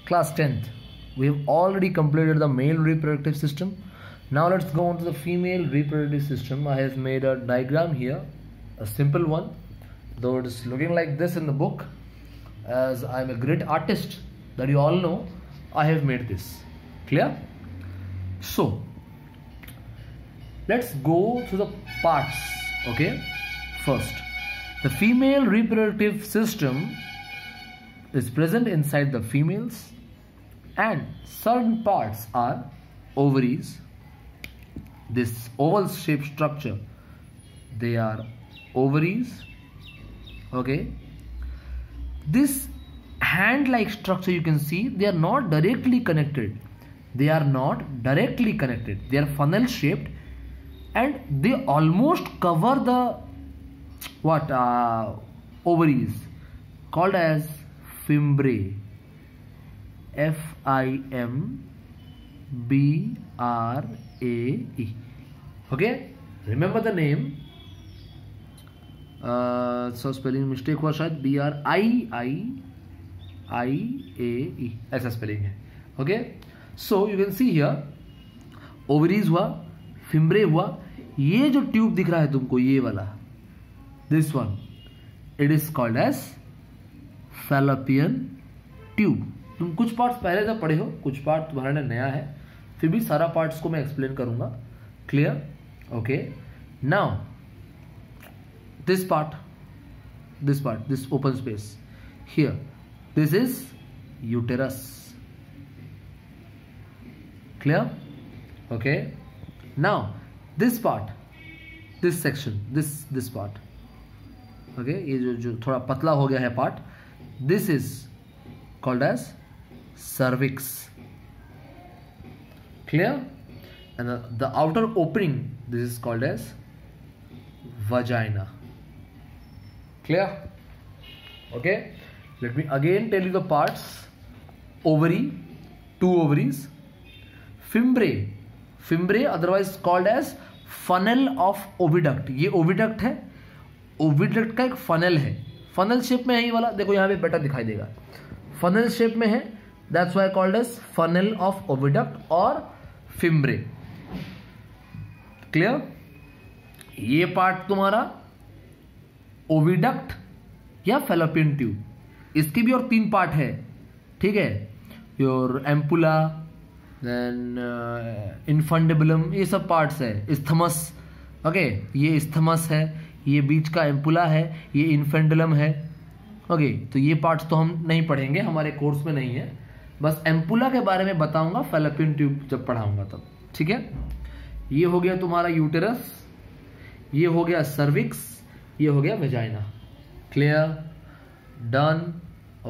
Class 10th. We have already completed the male reproductive system. Now let's go on to the female reproductive system. I have made a diagram here, a simple one, though it is looking like this in the book. As I am a great artist, that you all know, I have made this. Clear? So let's go to the parts. Okay, first, the female reproductive system is present inside the females, and certain parts are ovaries. This oval shaped structure, they are ovaries. Okay, this hand like structure, you can see they are not directly connected. They are funnel shaped, and they almost cover the ovaries, called as fimbriae. Fimbrae. Okay, remember the name. So spelling mistake हुआ शायद, BRIIIAE ऐसा spelling है. Okay, so you can see here ovaries हुआ, fimbriae हुआ. ये जो tube दिख रहा है तुमको, ये वाला, this one, it is called as fallopian tube. तुम कुछ पार्ट्स पहले जब पढ़े हो, कुछ पार्ट तुम्हारे लिए नया है, फिर भी सारा पार्ट्स को मैं एक्सप्लेन करूंगा. Clear? Okay, now this part, this open space here, this is uterus. Clear? Okay, now this part, this section, this part, okay, ये जो थोड़ा पतला हो गया है part, this is called as cervix. Clear? And the outer opening, this is called as vagina. Clear? Okay, let me again tell you the parts. Ovary, 2 ovaries. Fimbriae otherwise called as funnel of oviduct. ये oviduct है, oviduct का एक funnel है, funnel shape में है ये वाला, देखो यहाँ पे बेटा दिखाई देगा, फनल शेप में है, that's why called as funnel of oviduct और फिम्ब्रे. क्लियर? ये पार्ट तुम्हारा ओविडक्ट या फैलोपियन ट्यूब, इसकी भी और 3 पार्ट है. ठीक है, योर एम्पुला, देन इन्फंडेबुलम, ये सब पार्ट्स है. इस्थमस, ओके, ये इस्थमस है, ये बीच का एम्पुला है, ये इन्फेंडुलम है. ओके, तो ये पार्ट्स तो हम नहीं पढ़ेंगे, हमारे कोर्स में नहीं है. बस एम्पुला के बारे में बताऊंगा फैलोपियन ट्यूब जब पढ़ाऊंगा तब. ठीक है, ये हो गया तुम्हारा यूटेरस, ये हो गया सर्विक्स, ये हो गया vagina. Clear? Done.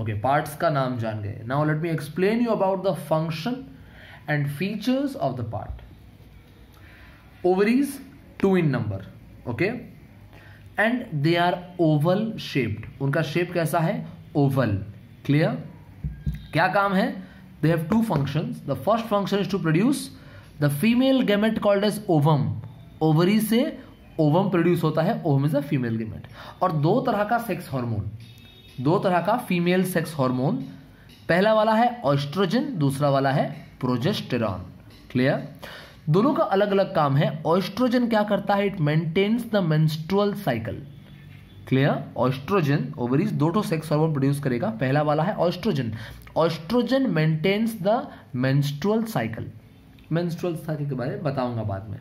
Okay, parts का नाम जान गए. Now let me explain you about the function and features of the part. Ovaries 2 in number. Okay, and they are oval shaped. उनका शेप कैसा है? ओवल. क्लियर? क्या काम है? They have 2 functions. The first function is to produce the female gamete called as ovum. Ovary से ovum produce होता है, ovum is a female gamete. और 2 तरह का सेक्स हार्मोन, 2 तरह का फीमेल सेक्स हार्मोन. पहला वाला है ऑस्ट्रोजन, दूसरा वाला है प्रोजेस्टेरॉन. क्लियर? दोनों का अलग अलग काम है. ऑस्ट्रोजन क्या करता है? It maintains the menstrual cycle. Clear? Oestrogen, ovaries 2 sex hormone produce करेगा. पहला वाला है oestrogen. Oestrogen maintains the menstrual cycle. Menstrual cycle के बारे में बताऊंगा बाद में,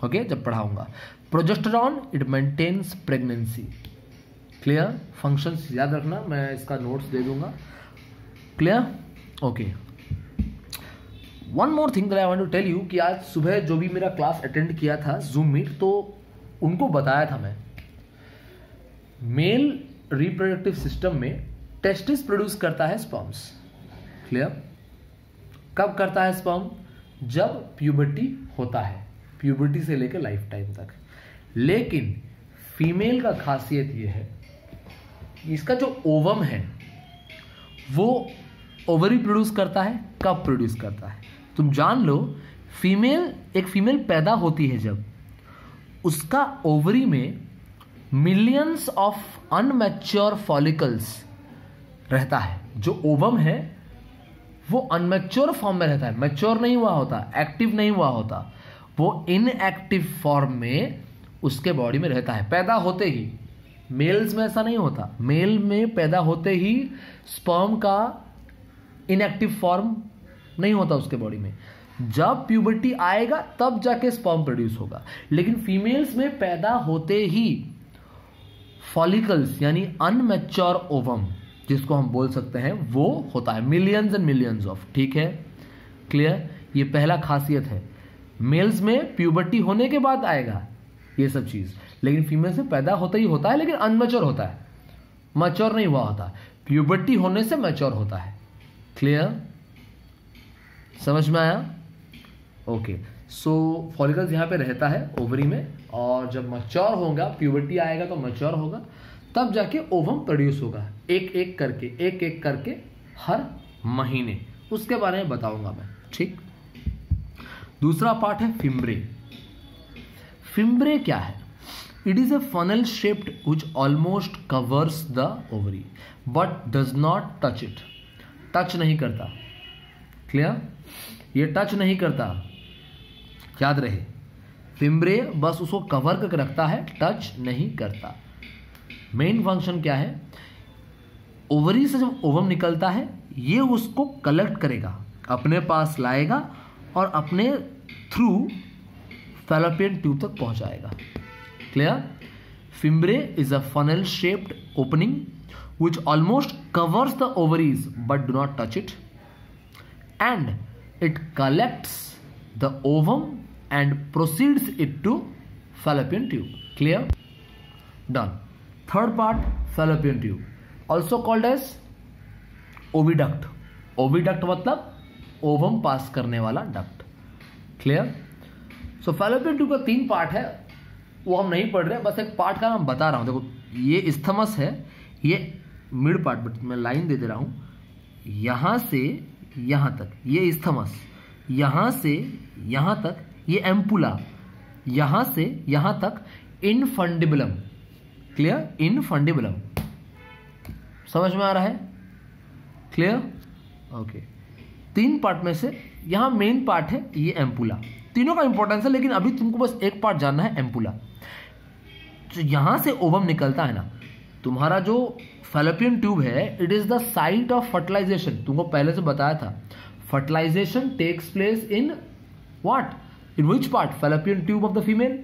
ओके, जब पढ़ाऊंगा. Progesterone, it maintains pregnancy. Clear? Functions याद रखना, मैं इसका नोट्स दे दूंगा. Clear? Okay, one more thing that I want to tell you कि आज सुबह जो भी मेरा क्लास अटेंड किया था जूम मीट, तो उनको बताया था मैं, मेल रिप्रोडक्टिव सिस्टम में टेस्टिस प्रोड्यूस करता है स्पर्म्स. क्लियर? कब करता है स्पर्म? जब प्यूबर्टी होता है, प्यूबर्टी से लेकर लाइफ टाइम तक. लेकिन फीमेल का खासियत ये है, इसका जो ओवम है वो ओवरी प्रोड्यूस करता है. कब प्रोड्यूस करता है? तुम जान लो, एक फीमेल पैदा होती है जब, उसका ओवरी में मिलियंस ऑफ अनमैच्योर फॉलिकल्स रहता है. जो ओवम है वो अनमेच्योर फॉर्म में रहता है, मैच्योर नहीं हुआ होता, एक्टिव नहीं हुआ होता, वो इनएक्टिव फॉर्म में उसके बॉडी में रहता है पैदा होते ही। मेल्स में ऐसा नहीं होता, मेल में पैदा होते ही स्पर्म का इनएक्टिव फॉर्म नहीं होता उसके बॉडी में, जब प्यूबर्टी आएगा तब जाके स्पर्म प्रोड्यूस होगा। लेकिन फीमेल्स में पैदा होते ही फॉलिकल्स यानी अनमैच्योर ओवम जिसको हम बोल सकते हैं वो होता है, मिलियंस एंड मिलियंस ऑफ। ठीक है, क्लियर? ये पहला खासियत है। मेल्स में प्यूबर्टी होने के बाद आएगा ये सब चीज, लेकिन फीमेल्स में पैदा होता ही होता है, लेकिन अनमैच्योर होता है, मैच्योर नहीं हुआ होता। प्यूबर्टी होने से मैच्योर होता है। क्लियर? समझ में आया? ओके, सो फॉलिकल्स यहाँ पे रहता है ओवरी में, और जब मैच्योर होगा, प्यूबर्टी आएगा तो मैच्योर होगा, तब जाके ओवम प्रोड्यूस होगा, एक एक करके हर महीने। उसके बारे में बताऊंगा मैं। ठीक, दूसरा पार्ट है फिम्ब्रे। फिम्ब्रे क्या है? It is A funnel shaped which almost covers the ovary but does not touch it. Touch नहीं करता। क्लियर? ये टच नहीं करता, याद रहे। फिम्ब्रे बस उसको कवर करके रखता है, टच नहीं करता। मेन फंक्शन क्या है? ओवरी से जब ओवम निकलता है, ये उसको कलेक्ट करेगा, अपने पास लाएगा और अपने थ्रू फैलोपियन ट्यूब तक पहुंचाएगा। Clear? Fimbriae is a funnel shaped opening which almost covers the ovaries but do not touch it, and it collects the ovum and proceeds it to fallopian tube. Clear? Done. Third part, fallopian tube, also called as oviduct. Oviduct मतलब ovum पास करने वाला duct. Clear? सो fallopian tube का 3 part है, वो हम नहीं पढ़ रहे, बस एक पार्ट का नाम बता रहा हूं। देखो, ये इस्थमस है, ये मिड पार्ट, बट मैं लाइन दे रहा हूं। यहां से यहां तक ये इस्थमस, यहां से यहां तक ये एम्पुला, यहां से यहां तक इनफंडिबुलम। क्लियर? इनफंडिबुलम। समझ में आ रहा है? क्लियर? ओके। 3 पार्ट में से यहां मेन पार्ट है ये एम्पुला। तीनों का इंपॉर्टेंस है, लेकिन अभी तुमको बस एक पार्ट जानना है, एम्पुला। तो यहां से ओवम निकलता है ना, तुम्हारा जो फैलोपियन ट्यूब है, it is the site of fertilisation. तुमको पहले से बताया था, fertilisation takes place in what? In which part? Fallopian tube of the female.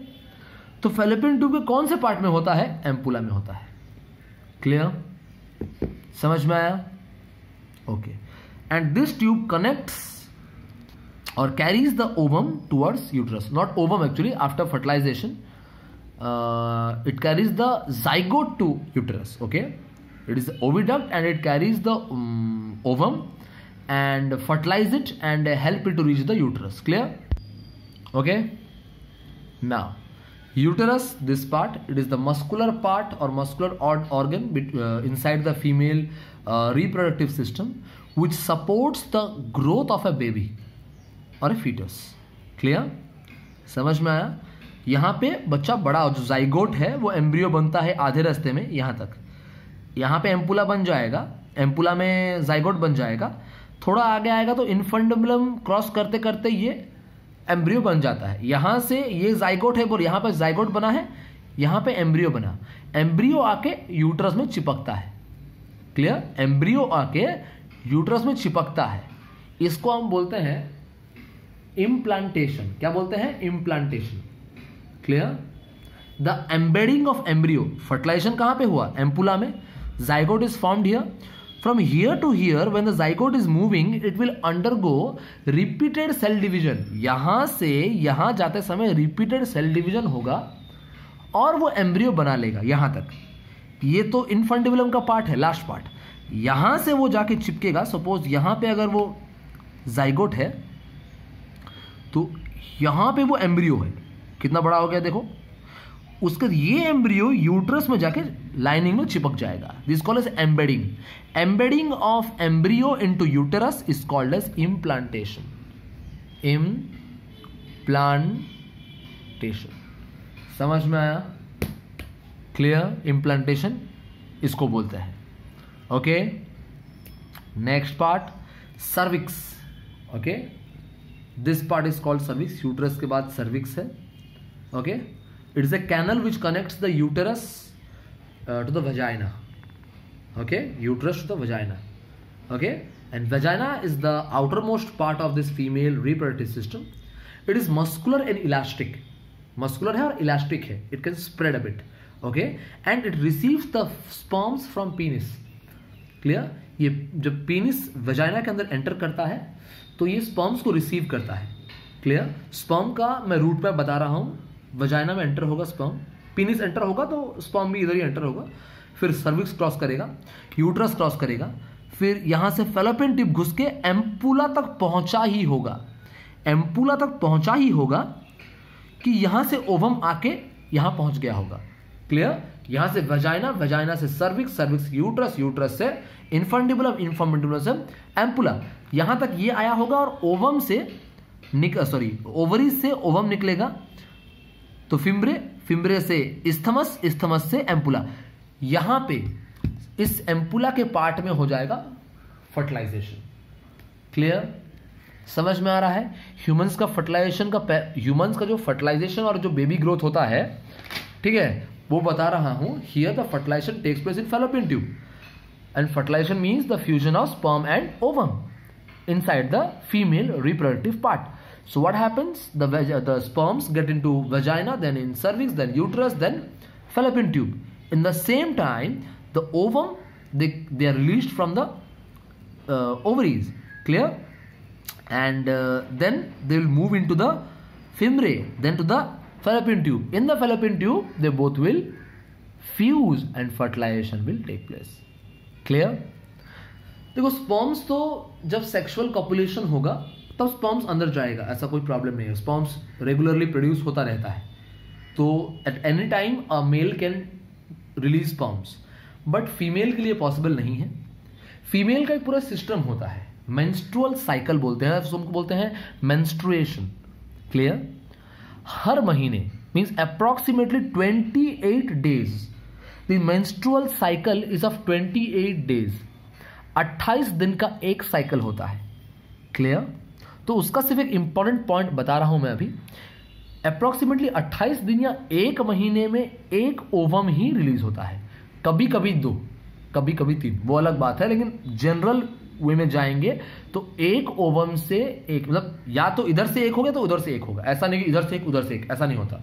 तो फैलोपियन ट्यूब के कौन से पार्ट में होता है? एम्पुला में होता है। क्लियर? समझ में आया? Okay. And this tube connects or carries the ovum towards uterus. Not ovum actually, after fertilization it carries the zygote to uterus. Okay, it is the oviduct and it carries the ovum and fertilize it and help it to reach the uterus. Clear? Okay, now uterus, this part, it is the muscular part or muscular organ inside the female reproductive system which supports the growth of a baby और ए foetus. Clear? समझ में आया? यहां पे बच्चा बड़ा, जो zygote है वो एम्ब्रियो बनता है आधे रास्ते में, यहां तक। यहां पे एम्पुला बन जाएगा, एम्पुला में जाइगोट बन जाएगा, थोड़ा आगे आएगा तो इनफंडिबुलम क्रॉस करते करते ये एम्ब्रियो बन जाता है। यहां से ये जाइगोट है, बोल यहां पे जाइगोट बना है, यहां पे एम्ब्रियो बना, एम्ब्रियो आके यूट्रस में चिपकता है। क्लियर? एम्ब्रियो आके यूट्रस में चिपकता है, इसको हम बोलते हैं इम्प्लांटेशन। क्या बोलते हैं? Implantation. Clear? The embedding of embryo. Fertilisation कहां पे हुआ? एम्पुला में। Zygote is formed here. From here to here when the zygote is moving it will undergo repeated cell division. यहां से यहां जाते समय रिपीटेड सेल डिवीजन होगा और वो एम्ब्रियो बना लेगा यहां तक। ये तो इनफंडिबुलम का पार्ट है, लास्ट पार्ट। यहां से वो जाके चिपकेगा। सपोज यहां पे अगर वो जाइगोट है तो यहां पे वो एम्ब्रियो है, कितना बड़ा हो गया देखो। उसके ये एम्ब्रियो यूट्रस में जाके लाइनिंग में चिपक जाएगा। This called as embedding. Embedding of embryo into uterus is called as implantation. Implantation. समझ में आया? क्लियर? इम्प्लांटेशन इसको बोलते हैं। Okay, next part cervix, okay, this part is called cervix, uterus के बाद सर्विक्स है, okay, it is a canal which connects the uterus to the vagina, okay, uterus to the vagina, okay, and vagina is the outermost part of this female reproductive system. It is muscular and elastic, muscular है और elastic है, it can spread a bit, okay, and it receives the sperms from penis. Clear? ये जब penis vagina के अंदर enter करता है तो ये स्पर्म्स को रिसीव करता है. क्लियर? स्पर्म का मैं रूट पे बता रहा हूं, वजाइना में एंटर होगा स्पर्म, पीनिस एंटर होगा तो स्पर्म भी इधर ही एंटर होगा, फिर सर्विक्स क्रॉस करेगा, यूट्रस क्रॉस करेगा, फिर यहां से फैलोपियन ट्यूब घुस के एम्पुला तक पहुंचा ही होगा, एम्पुला तक पहुंचा ही होगा कि यहां से ओवम आके यहां पहुंच गया होगा. क्लियर? यहां से वजाइना, वजाइना से सर्विक्स, सर्विक्स यूट्रस, यूट्रस से इन्फंडिबुलम, इन्फंडिबुलम से एम्पुला, यहां तक ये आया होगा और ओवम से ओवरी से ओवम निकलेगा तो फिम्ब्रे, फिम्ब्रे से इस्थमस, इस्थमस से एम्पुला, यहां पे इस एम्पुला के पार्ट में हो जाएगा फर्टिलाइजेशन. क्लियर? समझ में आ रहा है? ह्यूमंस का फर्टिलाइजेशन का, ह्यूमंस का जो फर्टिलाइजेशन और जो बेबी ग्रोथ होता है, ठीक है, वो बता रहा हूं. Here the fertilisation takes place in Fallopian tube and fertilisation means the fusion of sperm and ovum inside the female reproductive part. So what happens? The sperms get into vagina, then in cervix, then uterus, then fallopian tube. In the same time, the ovum, they are released from the ovaries. Clear? And then they will move into the fimbre, then to the fallopian tube. In the fallopian tube, they both will fuse and fertilization will take place. Clear? देखो, sperms तो जब sexual copulation होगा तब sperms अंदर जाएगा, ऐसा कोई problem नहीं है. स्पर्म्स रेगुलरली प्रोड्यूस होता रहता है, तो at any time a mail can release sperms, but female के लिए पॉसिबल नहीं है. फीमेल का एक पूरा सिस्टम होता है, मेंस्ट्रुअल साइकिल बोलते हैं, उसको बोलते हैं मेंस्ट्रुएशन. क्लियर? हर महीने means approximately 28 days, the menstrual cycle is of 28 days. 28 दिन का एक साइकिल होता है. क्लियर? तो उसका सिर्फ एक इंपॉर्टेंट पॉइंट बता रहा हूं मैं अभी. अप्रॉक्सीमेटली 28 दिन या एक महीने में एक ओवम ही रिलीज होता है, कभी कभी 2, कभी कभी 3, वो अलग बात है, लेकिन जनरल वे में जाएंगे तो एक ओवम से एक, मतलब या तो इधर से एक हो गया तो उधर से एक होगा, ऐसा नहीं कि इधर से एक उधर से एक, ऐसा नहीं होता.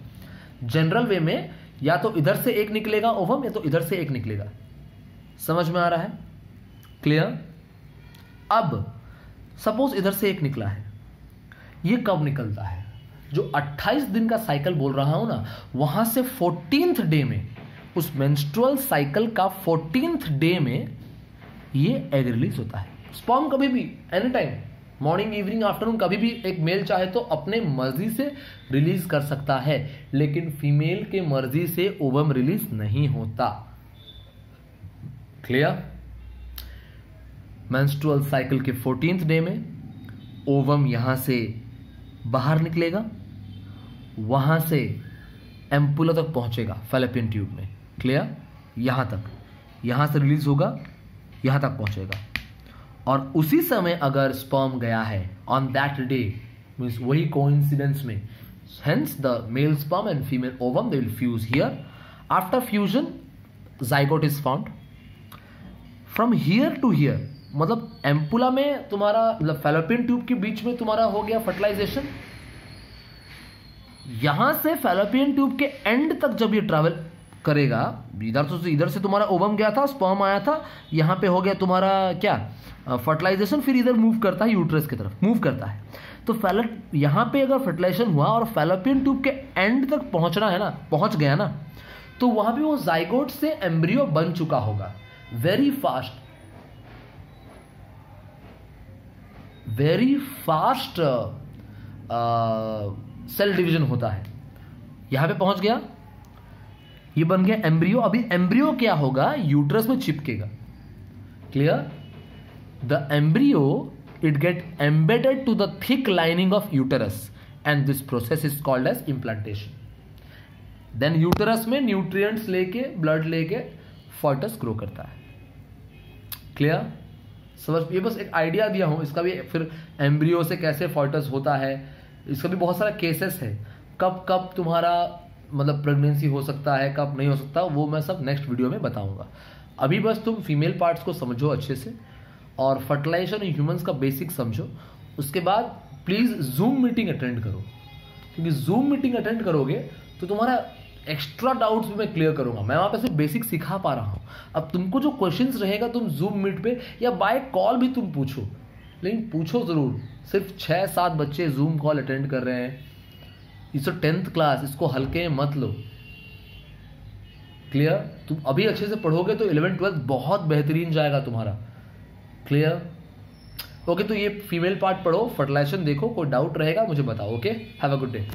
जनरल वे में या तो इधर से एक निकलेगा ओवम या तो इधर से एक निकलेगा. समझ में आ रहा है? क्लियर? अब सपोज इधर से एक निकला है, ये कब निकलता है? जो 28 दिन का साइकिल बोल रहा हूं ना, वहां से 14th डे में, उस मेंस्ट्रुअल साइकिल का 14th डे में ये एग रिलीज होता है. स्पर्म कभी भी any time, morning, evening, afternoon, कभी भी एक मेल चाहे तो अपने मर्जी से रिलीज कर सकता है, लेकिन फीमेल के मर्जी से ओवम रिलीज नहीं होता. क्लियर? मेंस्ट्रुअल साइकिल के 14th डे में ओवम यहां से बाहर निकलेगा, वहां से एम्पुला तक पहुंचेगा फैलोपियन ट्यूब में. क्लियर? यहां तक, यहां से रिलीज होगा, यहां तक पहुंचेगा, और उसी समय अगर स्पर्म गया है ऑन दैट डे, मीन्स वही कोइंसिडेंस में, hence the male sperm and female ovum they will fuse here. After fusion zygote is found. From here to here, मतलब एम्पुला में तुम्हारा, मतलब फैलोपियन ट्यूब के बीच में तुम्हारा हो गया फर्टिलाइजेशन. यहां से फैलोपियन ट्यूब के एंड तक जब ये ट्रैवल करेगा, इधर से तुम्हारा ओवम गया था, स्पर्म आया था, यहां पे हो गया तुम्हारा क्या, फर्टिलाइजेशन, फिर इधर मूव करता है, यूट्रस की तरफ मूव करता है. तो यहां पे अगर फर्टिलाइजेशन हुआ और फैलोपियन ट्यूब के एंड तक पहुंचना है ना, पहुंच गया ना, तो वहां पे वो जाइगोट से एम्ब्रियो बन चुका होगा. वेरी फास्ट सेल डिवीजन होता है. यहां पे पहुंच गया, ये बन गया एम्ब्रियो. अभी एम्ब्रियो क्या होगा, यूट्रस में चिपकेगा. Clear? The embryo, it get embedded to the thick lining of uterus and this process is called as implantation. Then uterus में न्यूट्रिएंट्स लेके, ब्लड लेके फॉइटस ग्रो करता है. क्लियर? समझ, ये बस एक आइडिया दिया हूँ, इसका भी फिर एम्ब्रियो से कैसे फॉइटस होता है, इसका भी बहुत सारा केसेस है, कब कब तुम्हारा मतलब प्रेगनेंसी हो सकता है, कब नहीं हो सकता, वो मैं सब नेक्स्ट वीडियो में बताऊंगा। अभी बस तुम फीमेल पार्ट्स को समझो अच्छे से और फर्टिलाइजेशन इन ह्यूमंस का बेसिक समझो। उसके बाद प्लीज़ जूम मीटिंग अटेंड करो, क्योंकि जूम मीटिंग अटेंड करोगे तो तुम्हारा एक्स्ट्रा डाउट्स भी मैं क्लियर करूंगा। मैं वहाँ पे सिर्फ बेसिक सिखा पा रहा हूँ। अब तुमको जो क्वेश्चंस रहेगा तुम जूम मीट पे या बाय कॉल भी तुम पूछो, लेकिन पूछो ज़रूर। सिर्फ 6-7 बच्चे जूम कॉल अटेंड कर रहे हैं, इस 10th क्लास, इसको हल्के में मत लो। क्लियर? तुम अभी अच्छे से पढ़ोगे तो 11th 12th बहुत बेहतरीन जाएगा तुम्हारा। क्लियर? ओके, तो ये फीमेल पार्ट पढ़ो, फर्टिलाइजेशन देखो, कोई डाउट रहेगा मुझे बताओ। Okay, have a good day.